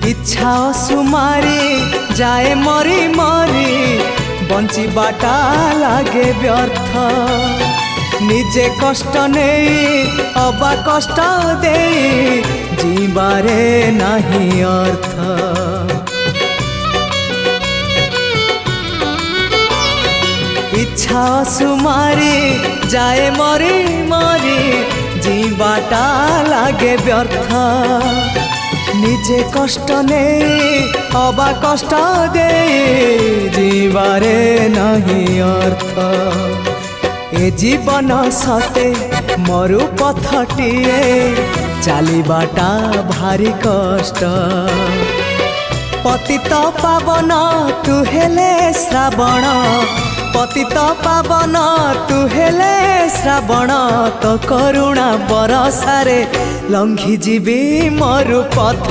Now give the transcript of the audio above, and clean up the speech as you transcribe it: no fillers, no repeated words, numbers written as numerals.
इच्छा सुमारी जाए मरी मरी बंचिबाटा लागे व्यर्थ निजे कष्ट नहीं अबा कष्ट दे जीवारे नहीं अर्थ। इच्छा सुमारी जाए मरी मरी जीवाटा लागे व्यर्थ निजे कष्ट नहीं अबा कष्ट दे जीवारे नहीं अर्थ। ए जीवन सते मरु पथटिए चलीबाटा भारी कष्ट पतित पावन तू हेले श्रावण पतित पावन तू हेले श्रावण तो करुणा बरसारे लंघी जीवी मरु पथ